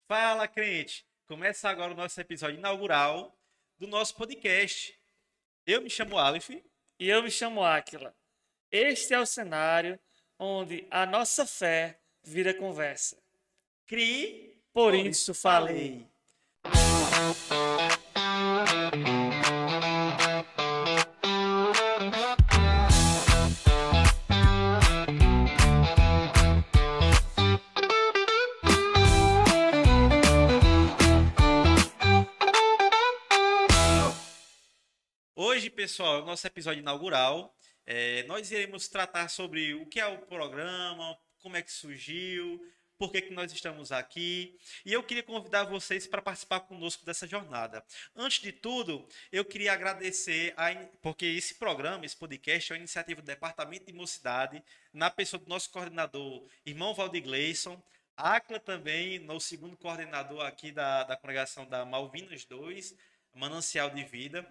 Fala, crente! Começa agora o nosso episódio inaugural do nosso podcast. Eu me chamo Aleph. E eu me chamo Áquila. Este é o cenário onde a nossa fé vira conversa. Crie, Por por isso isso falei. falei. Hoje, pessoal, é o nosso episódio inaugural. Nós iremos tratar sobre o que é o programa, como é que surgiu, por que nós estamos aqui. E eu queria convidar vocês para participar conosco dessa jornada. Antes de tudo, eu queria agradecer, porque esse programa, esse podcast, é uma iniciativa do Departamento de Mocidade, na pessoa do nosso coordenador, irmão Valdir Gleison, Acla também, no segundo coordenador aqui da congregação da Malvinas 2, Manancial de Vida.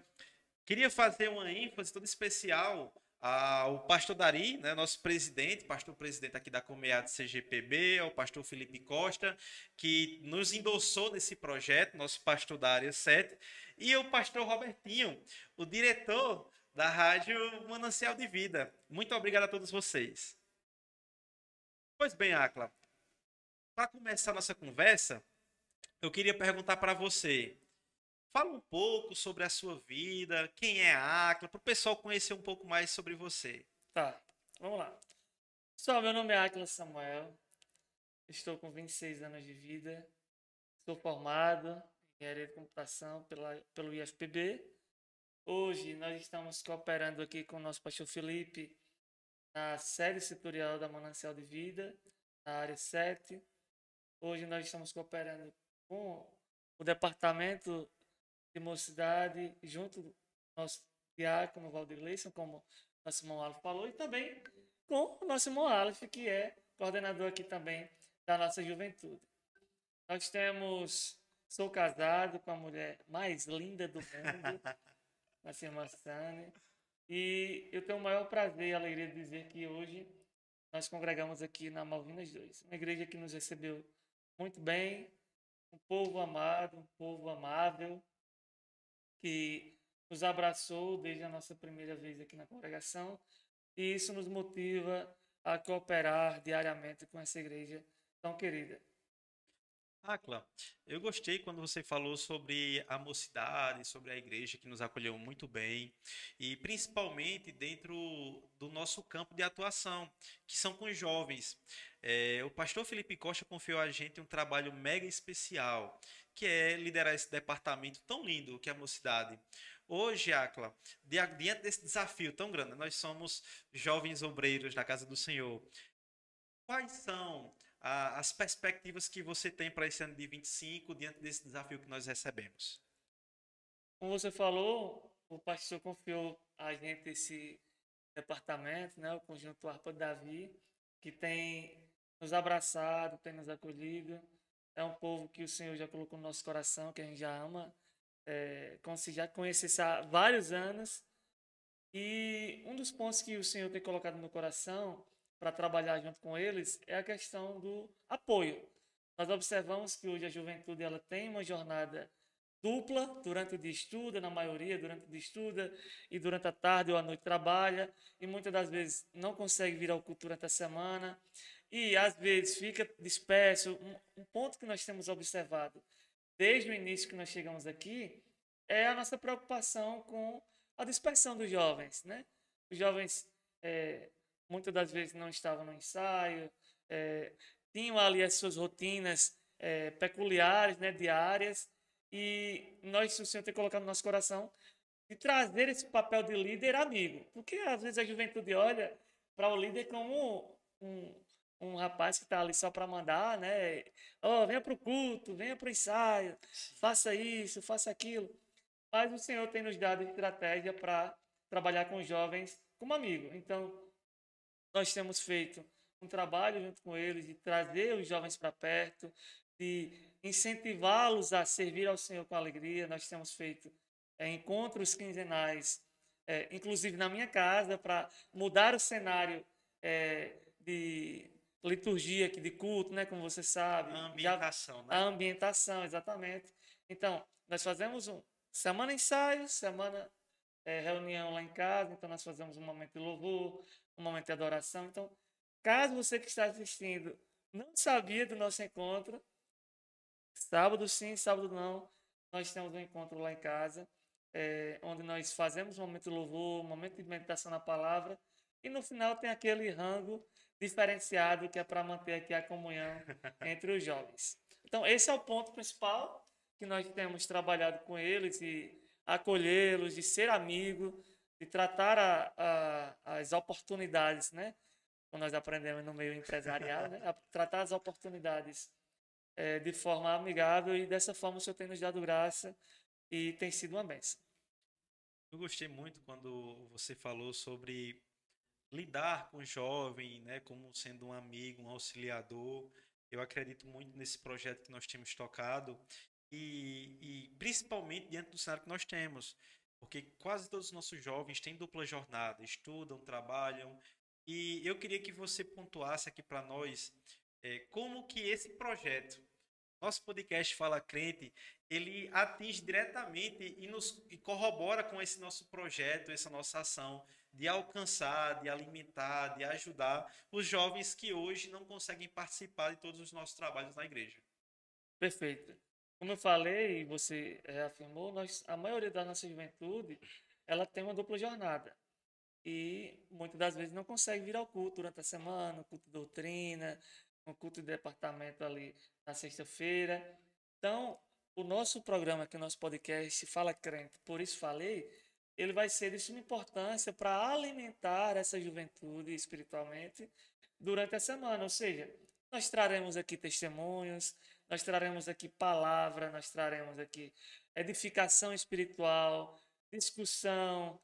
Queria fazer uma ênfase toda especial ao pastor Dari, né, nosso presidente, pastor presidente aqui da Comead CGPB, ao pastor Felipe Costa, que nos endossou nesse projeto, nosso pastor da área 7, e o pastor Robertinho, o diretor da Rádio Manancial de Vida. Muito obrigado a todos vocês. Pois bem, Acla, para começar nossa conversa, eu queria perguntar para você. Fala um pouco sobre a sua vida, quem é a Acla, para o pessoal conhecer um pouco mais sobre você. Tá, vamos lá. Pessoal, meu nome é Áquila Samuel. Estou com 26 anos de vida. Sou formado em engenharia de computação pelo IFPB. Hoje nós estamos cooperando aqui com o nosso pastor Felipe na sede setorial da Manancial de Vida, na área 7. Hoje nós estamos cooperando com o departamento de mocidade, junto do nosso diácono Valdir Gleison, como nosso irmão Aleph falou, e também com o nosso irmão Aleph, que é coordenador aqui também da nossa juventude. Sou casado com a mulher mais linda do mundo, nossa irmã Sânia, e eu tenho o maior prazer e alegria de dizer que hoje nós congregamos aqui na Malvinas 2, uma igreja que nos recebeu muito bem, um povo amado, um povo amável, que nos abraçou desde a nossa primeira vez aqui na congregação, e isso nos motiva a cooperar diariamente com essa igreja tão querida. Acla, eu gostei quando você falou sobre a mocidade, sobre a igreja que nos acolheu muito bem, e principalmente dentro do nosso campo de atuação, que são com os jovens. O pastor Felipe Costa confiou a gente um trabalho mega especial, que é liderar esse departamento tão lindo que é a mocidade. Hoje, Acla, diante desse desafio tão grande, nós somos jovens obreiros na casa do Senhor. Quais são as perspectivas que você tem para esse ano de 25 diante desse desafio que nós recebemos? Como você falou, o pastor confiou a gente esse departamento, né, o Conjunto Harpa Davi, que tem nos abraçado, tem nos acolhido. É um povo que o Senhor já colocou no nosso coração, que a gente já ama, já conhece há vários anos. E um dos pontos que o Senhor tem colocado no meu coração para trabalhar junto com eles é a questão do apoio. Nós observamos que hoje a juventude ela tem uma jornada dupla, durante o dia estuda, na maioria, durante o dia estuda, e durante a tarde ou a noite trabalha, e muitas das vezes não consegue vir ao culto durante a semana, e às vezes fica disperso. Um ponto que nós temos observado desde o início que nós chegamos aqui é a nossa preocupação com a dispersão dos jovens, né? Os jovens muitas das vezes não estavam no ensaio, tinham ali as suas rotinas peculiares, né, diárias, e nós, o Senhor tem colocado no nosso coração de trazer esse papel de líder amigo, porque às vezes a juventude olha para o líder como um rapaz que está ali só para mandar, né? Oh, venha para o culto, venha para o ensaio, faça isso, faça aquilo. Mas o Senhor tem nos dado estratégia para trabalhar com os jovens como amigo. Então, nós temos feito um trabalho junto com eles de trazer os jovens para perto, de incentivá-los a servir ao Senhor com alegria. Nós temos feito encontros quinzenais, inclusive na minha casa, para mudar o cenário de liturgia aqui de culto, né? Como você sabe. A ambientação, A né? ambientação, exatamente. Então, nós fazemos semana ensaio, semana reunião lá em casa. Então, nós fazemos um momento de louvor, um momento de adoração. Então, caso você que está assistindo não sabia do nosso encontro, sábado sim, sábado não, nós temos um encontro lá em casa, onde nós fazemos um momento de louvor, um momento de meditação na palavra, e no final tem aquele rango diferenciado que é para manter aqui a comunhão entre os jovens. Então, esse é o ponto principal que nós temos trabalhado com eles, de acolhê-los, de ser amigo, de tratar as oportunidades, né? Como nós aprendemos no meio empresarial, né? A tratar as oportunidades de forma amigável, e dessa forma o Senhor tem nos dado graça e tem sido uma bênção. Eu gostei muito quando você falou sobre lidar com o jovem, né, como sendo um amigo, um auxiliador. Eu acredito muito nesse projeto que nós temos tocado e principalmente diante do cenário que nós temos, porque quase todos os nossos jovens têm dupla jornada, estudam, trabalham, e eu queria que você pontuasse aqui para nós como que esse projeto, nosso podcast Fala Crente, ele atinge diretamente e corrobora com esse nosso projeto, essa nossa ação de alcançar, de alimentar, de ajudar os jovens que hoje não conseguem participar de todos os nossos trabalhos na igreja. Perfeito. Como eu falei e você reafirmou, a maioria da nossa juventude, ela tem uma dupla jornada. E muitas das vezes não consegue vir ao culto durante a semana, culto de doutrina, um culto de departamento ali na sexta-feira. Então, o nosso programa aqui, o nosso podcast Fala Crente, por isso falei, ele vai ser de suma importância para alimentar essa juventude espiritualmente durante a semana. Ou seja, nós traremos aqui testemunhos, nós traremos aqui palavra, nós traremos aqui edificação espiritual, discussão,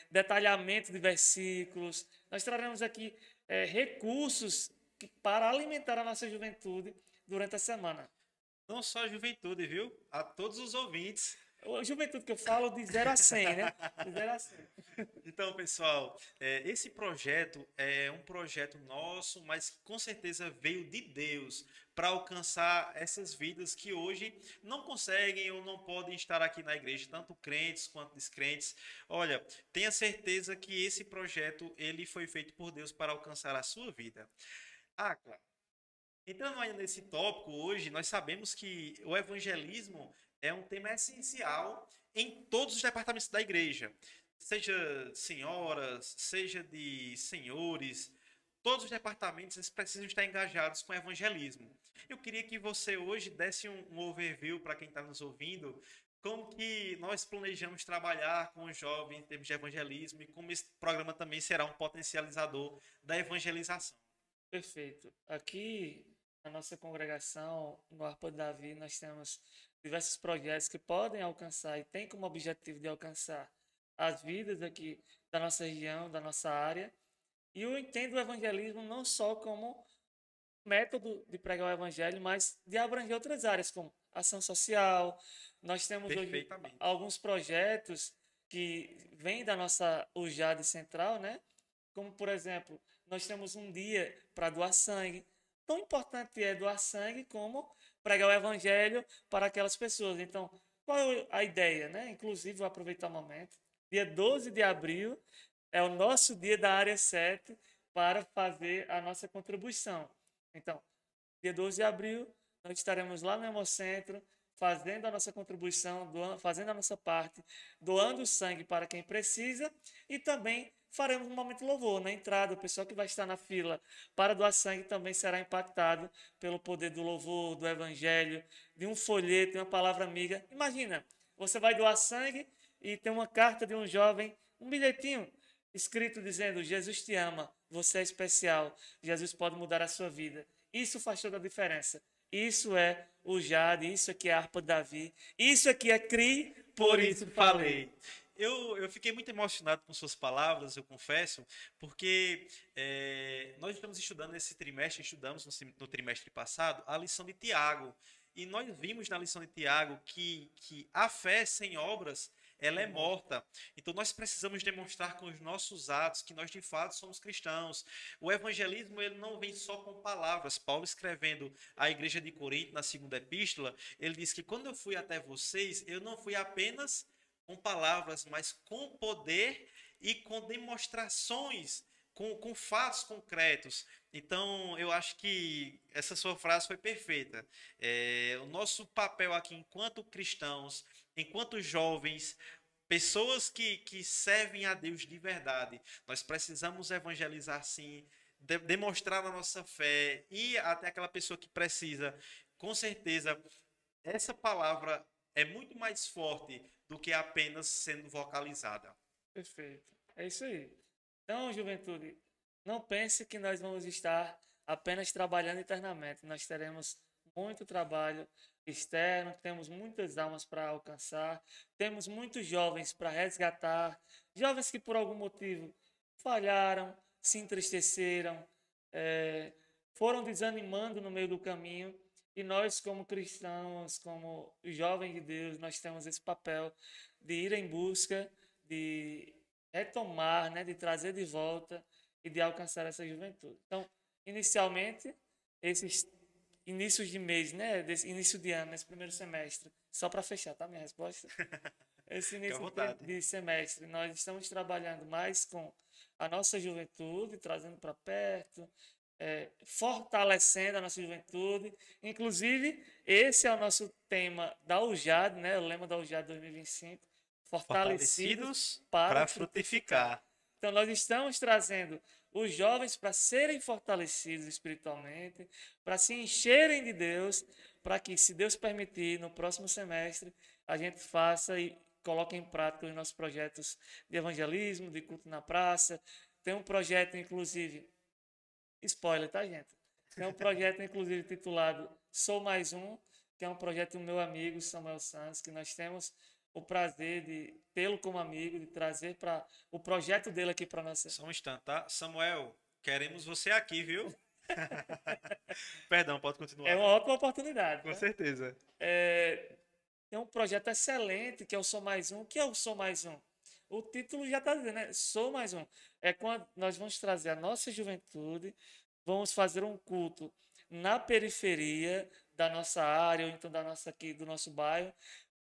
detalhamento de versículos. Nós traremos aqui recursos para alimentar a nossa juventude durante a semana. Não só a juventude, viu? A todos os ouvintes. A juventude que eu falo de 0 a 100, né? De 0 a 100. Então, pessoal, esse projeto é um projeto nosso, mas que com certeza veio de Deus para alcançar essas vidas que hoje não conseguem ou não podem estar aqui na igreja, tanto crentes quanto descrentes. Olha, tenha certeza que esse projeto ele foi feito por Deus para alcançar a sua vida. Claro. Entrando ainda nesse tópico, hoje nós sabemos que o evangelismo é um tema essencial em todos os departamentos da igreja, seja senhoras, seja de senhores, todos os departamentos eles precisam estar engajados com o evangelismo. Eu queria que você hoje desse um overview para quem está nos ouvindo, como que nós planejamos trabalhar com os jovens em termos de evangelismo e como esse programa também será um potencializador da evangelização. Perfeito. Aqui, na nossa congregação, no Arpa de Davi, nós temos diversos projetos que podem alcançar e têm como objetivo de alcançar as vidas aqui da nossa região, da nossa área. E eu entendo o evangelismo não só como método de pregar o evangelho, mas de abranger outras áreas, como ação social. Nós temos hoje alguns projetos que vêm da nossa UJAD central, né? Como, por exemplo, nós temos um dia para doar sangue. Tão importante é doar sangue como pregar o evangelho para aquelas pessoas. Então, qual é a ideia, né? Inclusive, vou aproveitar o momento. Dia 12 de abril é o nosso dia da área 7 para fazer a nossa contribuição. Então, dia 12 de abril, nós estaremos lá no Hemocentro, fazendo a nossa contribuição, fazendo a nossa parte, doando sangue para quem precisa, e também faremos um momento de louvor. Na entrada, o pessoal que vai estar na fila para doar sangue também será impactado pelo poder do louvor, do evangelho, de um folheto, de uma palavra amiga. Imagina, você vai doar sangue e tem uma carta de um jovem, um bilhetinho escrito dizendo: Jesus te ama, você é especial, Jesus pode mudar a sua vida. Isso faz toda a diferença. Isso é o Jade, isso aqui é a harpa de Davi, isso aqui é CRI, por isso falei. Eu fiquei muito emocionado com suas palavras, eu confesso, porque nós estamos estudando nesse trimestre, estudamos no trimestre passado, a lição de Tiago. E nós vimos na lição de Tiago que a fé sem obras ela é Uhum. morta. Então nós precisamos demonstrar com os nossos atos que nós de fato somos cristãos. O evangelismo ele não vem só com palavras. Paulo escrevendo à igreja de Corinto na segunda epístola, ele diz que quando eu fui até vocês, eu não fui apenas com palavras, mas com poder e com demonstrações, com fatos concretos. Então, eu acho que essa sua frase foi perfeita. O nosso papel aqui, enquanto cristãos, enquanto jovens, pessoas que servem a Deus de verdade, nós precisamos evangelizar sim, demonstrar a nossa fé e até aquela pessoa que precisa. Com certeza, essa palavra é muito mais forte do que apenas sendo vocalizada. Perfeito. É isso aí. Então, juventude, não pense que nós vamos estar apenas trabalhando internamente. Nós teremos muito trabalho externo, temos muitas almas para alcançar, temos muitos jovens para resgatar, jovens que por algum motivo falharam, se entristeceram, eh, foram desanimando no meio do caminho. E nós, como cristãos, como jovens de Deus, nós temos esse papel de ir em busca de retomar, né, de trazer de volta e de alcançar essa juventude. Então, inicialmente, esses inícios de mês, né, desse início de ano, nesse primeiro semestre, só para fechar, tá, minha resposta? Esse Fique à início vontade. de semestre, nós estamos trabalhando mais com a nossa juventude, trazendo para perto, fortalecendo a nossa juventude. Inclusive, esse é o nosso tema da UJAD, né? O lema da UJAD 2025, fortalecidos Fortalecidos para para frutificar. frutificar. Então, nós estamos trazendo os jovens para serem fortalecidos espiritualmente, para se encherem de Deus, para que, se Deus permitir, no próximo semestre, a gente faça e coloque em prática os nossos projetos de evangelismo, de culto na praça. Tem um projeto, inclusive, spoiler, tá, gente? Tem um projeto, inclusive, titulado Sou Mais Um, que é um projeto do meu amigo Samuel Santos, que nós temos o prazer de tê-lo como amigo, de trazer para o projeto dele aqui para nossa. Só um instante, tá? Samuel, queremos você aqui, viu? Perdão, pode É continuar. uma ótima oportunidade, Com tá? certeza. Tem um projeto excelente que é o Sou Mais Um. O que é o Sou Mais Um? O título já está dizendo, né? Sou Mais Um. É quando nós vamos trazer a nossa juventude, vamos fazer um culto na periferia da nossa área, ou então da nossa aqui, do nosso bairro,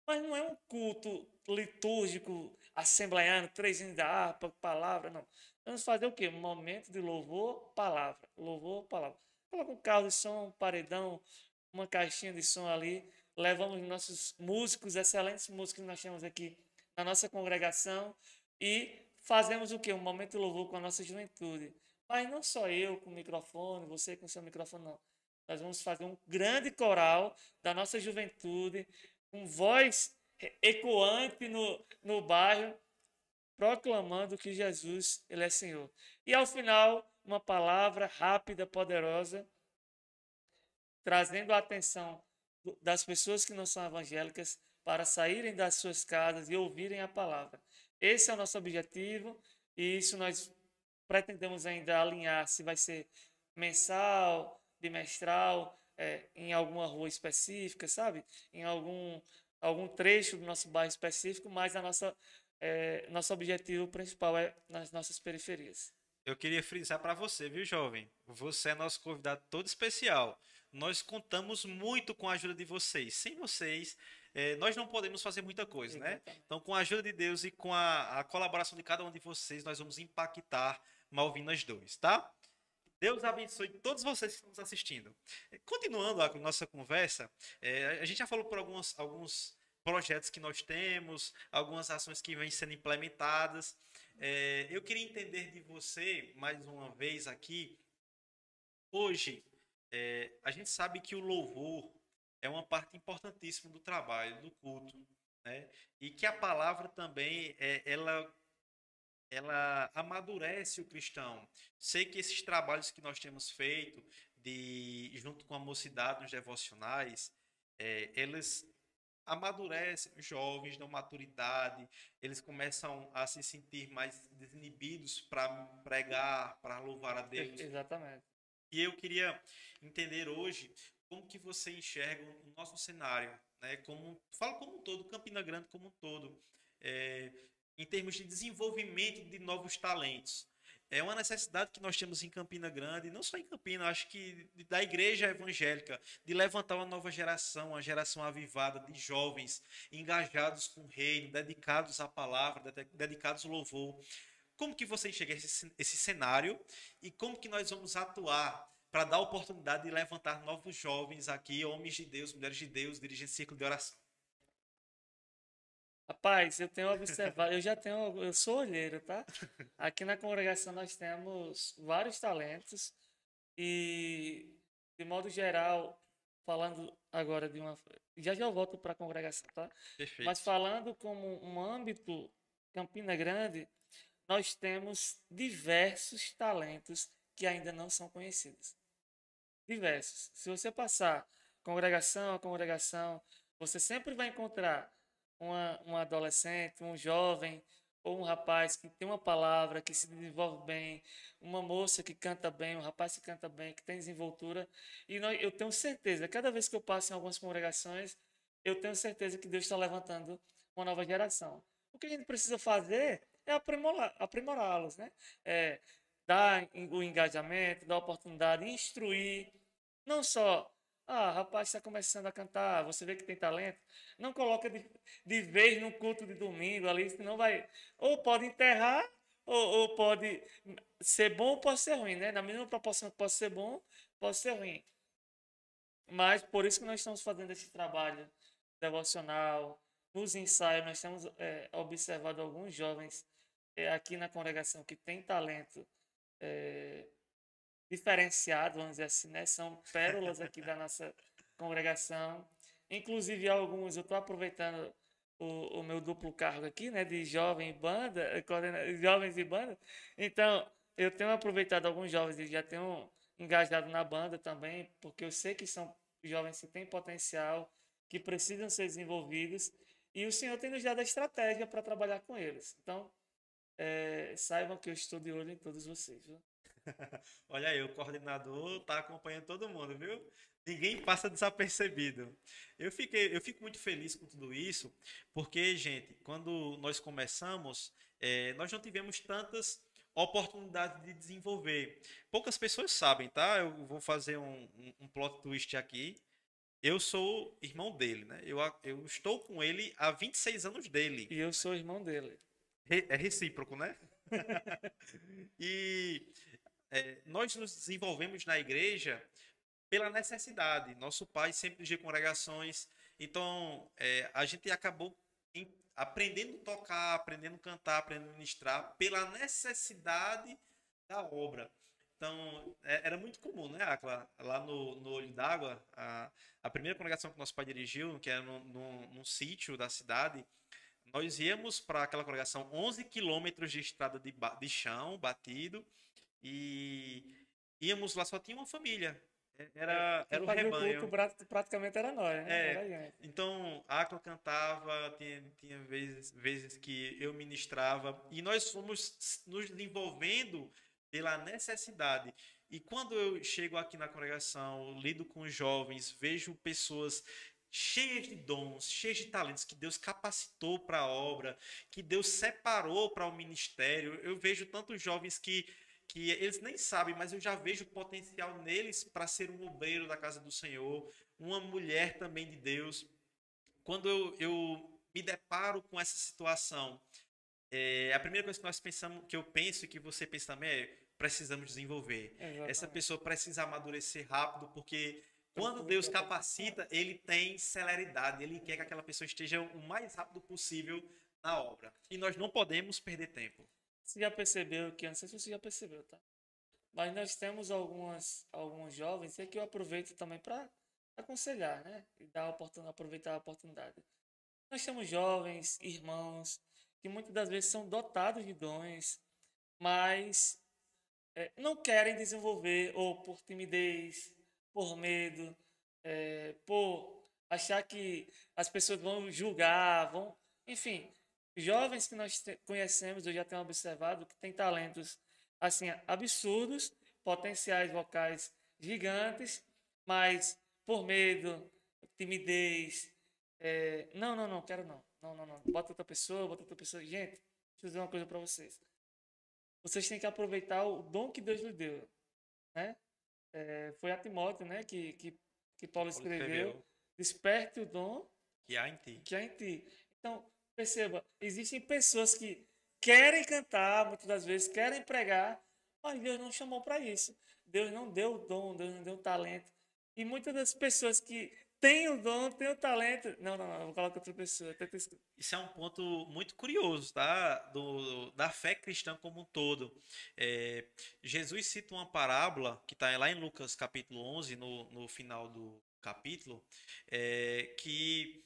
mas não é um culto litúrgico, assembleiano, três hinos da harpa, palavra, não. Vamos fazer o quê? Um momento de louvor, palavra. Louvor, palavra. Coloca um carro de som, um paredão, uma caixinha de som ali. Levamos nossos músicos, excelentes músicos que nós temos aqui na nossa congregação e fazemos o quê? Um momento de louvor com a nossa juventude. Mas não só eu com o microfone, você com o seu microfone, não. Nós vamos fazer um grande coral da nossa juventude, com voz ecoante no bairro, proclamando que Jesus ele é Senhor. E ao final, uma palavra rápida, poderosa, trazendo a atenção das pessoas que não são evangélicas para saírem das suas casas e ouvirem a palavra. Esse é o nosso objetivo e isso nós pretendemos ainda alinhar se vai ser mensal, bimestral, em alguma rua específica, sabe? Em algum trecho do nosso bairro específico, mas nosso objetivo principal é nas nossas periferias. Eu queria frisar para você, viu, jovem? Você é nosso convidado todo especial. Nós contamos muito com a ajuda de vocês. Sem vocês, nós não podemos fazer muita coisa, né? Exatamente. Então, com a ajuda de Deus e com a colaboração de cada um de vocês, nós vamos impactar Malvinas 2, tá? Deus abençoe todos vocês que estão nos assistindo. Continuando a nossa conversa, a gente já falou por alguns projetos que nós temos, algumas ações que vêm sendo implementadas. Eu queria entender de você, mais uma vez aqui, hoje, a gente sabe que o louvor é uma parte importantíssima do trabalho, do culto, né? E que a palavra também, ela amadurece o cristão. Sei que esses trabalhos que nós temos feito, junto com a mocidade nos devocionais, eles amadurecem os jovens da maturidade, eles começam a se sentir mais desinibidos para pregar, para louvar a Deus. Exatamente. E eu queria entender hoje como que você enxerga o nosso cenário, né? Fala como um todo, Campina Grande como um todo. em termos de desenvolvimento de novos talentos. É uma necessidade que nós temos em Campina Grande, não só em Campina, acho que da igreja evangélica, de levantar uma geração avivada de jovens engajados com o reino, dedicados à palavra, dedicados ao louvor. Como que você enxerga esse cenário e como que nós vamos atuar para dar a oportunidade de levantar novos jovens aqui, homens de Deus, mulheres de Deus, dirigindo círculo de oração? Rapaz, eu tenho observado, eu sou olheiro, tá? Aqui na congregação nós temos vários talentos e, de modo geral, falando agora já já eu volto para a congregação, tá? Mas Perfeito. falando como um âmbito Campina Grande, nós temos diversos talentos que ainda não são conhecidos. Diversos. Se você passar congregação a congregação, você sempre vai encontrar um adolescente, um jovem ou um rapaz que tem uma palavra, que se desenvolve bem, uma moça que canta bem, um rapaz que canta bem, que tem desenvoltura. E eu tenho certeza, cada vez que eu passo em algumas congregações, eu tenho certeza que Deus está levantando uma nova geração. O que a gente precisa fazer é aprimorá-los, né? É, dar o engajamento, dar a oportunidade, instruir, não só, rapaz, está começando a cantar, você vê que tem talento, não coloca de vez no culto de domingo ali, senão vai, ou pode enterrar, ou pode ser bom ou pode ser ruim, né? Na mesma proporção que pode ser bom, pode ser ruim. Mas por isso que nós estamos fazendo esse trabalho devocional, nos ensaios, nós temos observado alguns jovens aqui na congregação que têm talento diferenciado, vamos dizer assim, né? São pérolas aqui da nossa congregação. Inclusive, alguns, eu estou aproveitando o meu duplo cargo aqui, né? De jovem e banda, jovens e banda. Então, eu tenho aproveitado alguns jovens e já tenho engajado na banda também, porque eu sei que são jovens que têm potencial, que precisam ser desenvolvidos, e o Senhor tem nos dado a estratégia para trabalhar com eles. Então, saibam que eu estou de olho em todos vocês, viu? Olha aí, o coordenador tá acompanhando todo mundo, viu? Ninguém passa desapercebido. Eu fico muito feliz com tudo isso, porque, gente, quando nós começamos, nós não tivemos tantas oportunidades de desenvolver. Poucas pessoas sabem, tá? Eu vou fazer um plot twist aqui. Eu sou irmão dele, né? Eu estou com ele há 26 anos dele. E eu sou irmão dele. É recíproco, né? E nós nos desenvolvemos na igreja pela necessidade. Nosso pai sempre dirigia congregações, então a gente acabou aprendendo a tocar, aprendendo a cantar, aprendendo a ministrar pela necessidade da obra. Então, era muito comum, né, Acla? Lá no Olho d'Água, a primeira congregação que nosso pai dirigiu, que era num sítio da cidade, nós íamos para aquela congregação 11 quilômetros de estrada de chão batido e íamos lá, só tinha uma família. Quem Era o fazia o culto rebanho. praticamente era nós, né? Era a É, gente. então a Aquila cantava, tinha vezes que eu ministrava, e nós fomos nos desenvolvendo pela necessidade. E quando eu chego aqui na congregação, lido com jovens, vejo pessoas cheias de dons, cheias de talentos que Deus capacitou para a obra, que Deus separou para o ministério. Eu vejo tantos jovens que eles nem sabem, mas eu já vejo potencial neles para ser um obreiro da casa do Senhor, uma mulher também de Deus. Quando eu me deparo com essa situação, a primeira coisa que nós pensamos, que eu penso e que você pensa também é: precisamos desenvolver. Essa Exatamente. pessoa precisa amadurecer rápido, porque quando Deus capacita, ele tem celeridade, ele quer que aquela pessoa esteja o mais rápido possível na obra. E nós não podemos perder tempo. Você já percebeu que, eu não sei se você já percebeu, tá? Mas nós temos alguns jovens e que eu aproveito também para aconselhar, né? E dar a oportunidade, aproveitar a oportunidade. Nós temos jovens, irmãos, que muitas das vezes são dotados de dons, mas não querem desenvolver, ou por timidez, por medo, por achar que as pessoas vão julgar, enfim, jovens que nós conhecemos, eu já tenho observado que têm talentos assim absurdos, potenciais vocais gigantes, mas por medo, timidez, Não, não, não, quero não. Não, não, não. Bota outra pessoa, bota outra pessoa. Gente, deixa eu dizer uma coisa para vocês. Vocês têm que aproveitar o dom que Deus lhe deu, né? Foi a Timóteo, né, que Paulo Paulo escreveu. escreveu Desperte o dom que há em ti. que há em ti. Então, perceba, existem pessoas que querem cantar, muitas das vezes querem pregar, mas Deus não chamou para isso. Deus não deu o dom, Deus não deu o talento. E muitas das pessoas que têm o dom, têm o talento. Não, não, não, eu vou colocar outra pessoa. Isso é um ponto muito curioso, tá? Da fé cristã como um todo. É, Jesus cita uma parábola que está lá em Lucas capítulo 11, no final do capítulo, que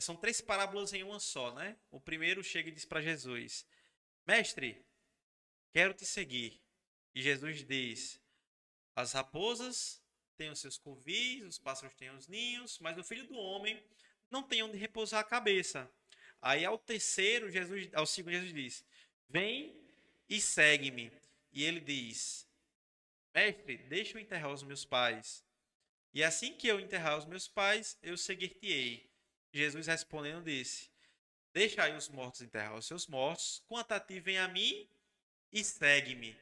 são três parábolas em uma só, né? O primeiro chega e diz para Jesus: Mestre, quero te seguir. E Jesus diz: As raposas têm os seus covis, os pássaros têm os ninhos, mas o filho do homem não tem onde repousar a cabeça. Aí ao segundo Jesus diz: Vem e segue-me. E ele diz: Mestre, deixa eu enterrar os meus pais. E assim que eu enterrar os meus pais, eu seguir-te-ei. Jesus respondendo disse: Deixa aí os mortos enterrar os seus mortos, quanto a ti vem a mim e segue-me.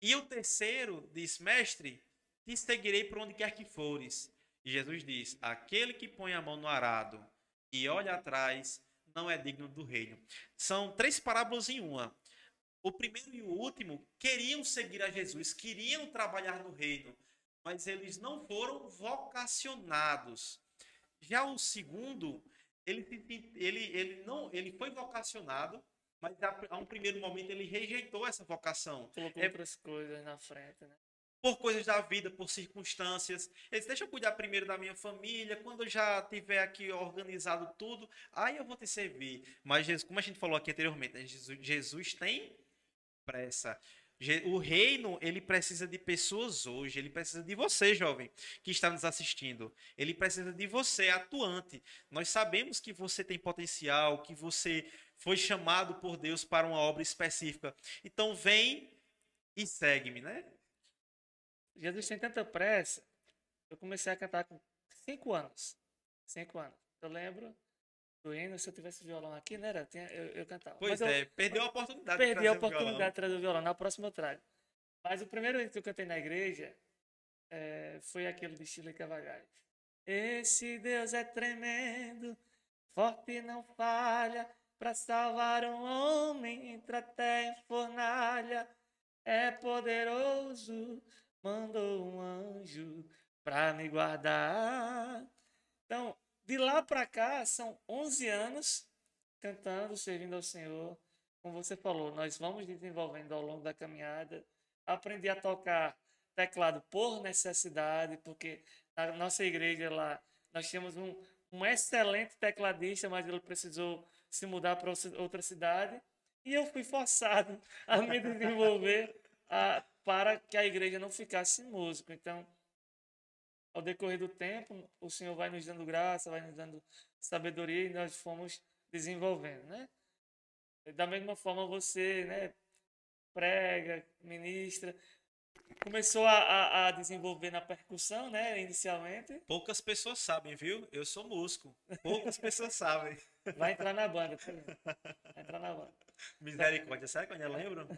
E o terceiro diz: Mestre, te seguirei por onde quer que fores. E Jesus diz: Aquele que põe a mão no arado e olha atrás não é digno do reino. São três parábolas em uma. O primeiro e o último queriam seguir a Jesus, queriam trabalhar no reino, mas eles não foram vocacionados. Já o segundo, ele foi vocacionado, mas a um primeiro momento ele rejeitou essa vocação. Colocou outras coisas na frente, né? Por coisas da vida, por circunstâncias. Ele disse, deixa eu cuidar primeiro da minha família, quando eu já tiver aqui organizado tudo, aí eu vou te servir. Mas Jesus, como a gente falou aqui anteriormente, né, Jesus tem pressa. O reino, ele precisa de pessoas hoje, ele precisa de você, jovem, que está nos assistindo. Ele precisa de você, atuante. Nós sabemos que você tem potencial, que você foi chamado por Deus para uma obra específica. Então vem e segue-me, né? Jesus tem tanta pressa. Eu comecei a cantar com 5 anos. 5 anos. Eu lembro do hino, se eu tivesse violão aqui, né? Eu cantava. Mas Pois eu é, perdeu a oportunidade de perdi a trazer o oportunidade violão. de trazer o violão. Na próxima eu trago. Mas o primeiro hino que eu cantei na igreja foi aquele de Chile Cavalcante. Esse Deus é tremendo, forte e não falha, para salvar um homem, entra até em fornalha. É poderoso, mandou um anjo para me guardar. Então, de lá para cá, são 11 anos cantando, servindo ao Senhor. Como você falou, nós vamos desenvolvendo ao longo da caminhada. Aprendi a tocar teclado por necessidade, porque na nossa igreja lá, nós tínhamos um excelente tecladista, mas ele precisou se mudar para outra cidade. E eu fui forçado a me desenvolver para que a igreja não ficasse sem músico. Então, ao decorrer do tempo, o Senhor vai nos dando graça, vai nos dando sabedoria e nós fomos desenvolvendo, né? Da mesma forma você, né, prega, ministra, começou a desenvolver na percussão, né, inicialmente, Poucas pessoas sabem, viu? Eu sou músico. Poucas pessoas sabem. vai entrar na banda, tá vendo? Vai entrar na banda. Então, Misericórdia, será que eu ainda lembro?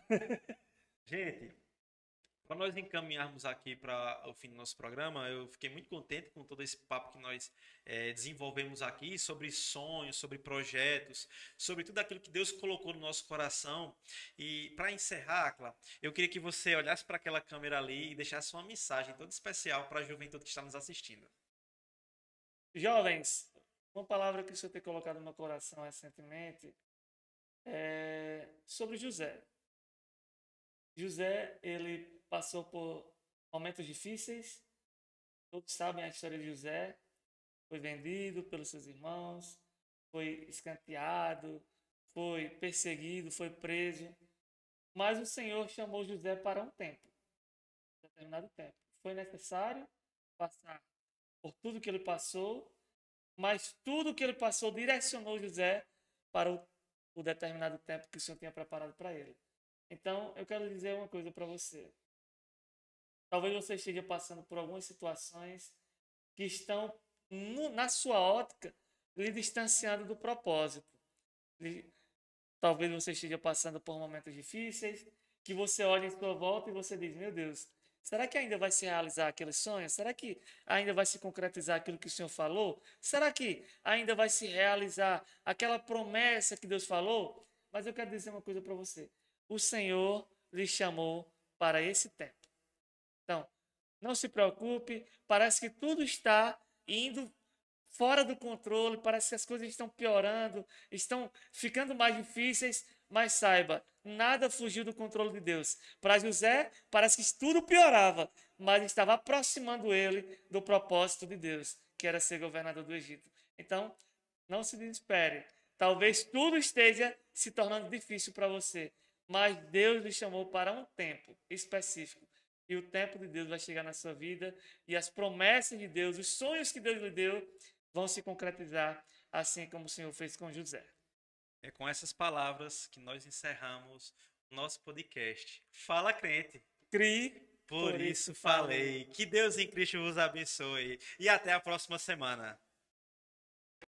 Gente, para nós encaminharmos aqui para o fim do nosso programa, eu fiquei muito contente com todo esse papo que nós desenvolvemos aqui sobre sonhos, sobre projetos, sobre tudo aquilo que Deus colocou no nosso coração. E para encerrar, Clá, eu queria que você olhasse para aquela câmera ali e deixasse uma mensagem toda especial para a juventude que está nos assistindo. jovens, uma palavra que o Senhor tem colocado no meu coração recentemente é sobre José. José, ele passou por momentos difíceis. Todos sabem a história de José. Foi vendido pelos seus irmãos, foi escanteado, foi perseguido, foi preso. Mas o Senhor chamou José para um tempo, um determinado tempo. Foi necessário passar por tudo que ele passou, mas tudo que ele passou direcionou José para o determinado tempo que o Senhor tinha preparado para ele. Então, eu quero dizer uma coisa para você. Talvez você esteja passando por algumas situações que estão na sua ótica lhe distanciando do propósito. Talvez você esteja passando por momentos difíceis, que você olha em sua volta e você diz, meu Deus, será que ainda vai se realizar aquele sonho? Será que ainda vai se concretizar aquilo que o Senhor falou? Será que ainda vai se realizar aquela promessa que Deus falou? Mas eu quero dizer uma coisa para você. O Senhor lhe chamou para esse tempo. Então, não se preocupe, parece que tudo está indo fora do controle, parece que as coisas estão piorando, estão ficando mais difíceis, mas saiba, nada fugiu do controle de Deus. Para José, parece que tudo piorava, mas estava aproximando ele do propósito de Deus, que era ser governador do Egito. Então, não se desespere. Talvez tudo esteja se tornando difícil para você, mas Deus lhe chamou para um tempo específico. E o tempo de Deus vai chegar na sua vida, e as promessas de Deus, os sonhos que Deus lhe deu, vão se concretizar, assim como o Senhor fez com José. É com essas palavras que nós encerramos o nosso podcast. Fala, crente. Crie, Por isso falei. Que Deus em Cristo vos abençoe. E até a próxima semana.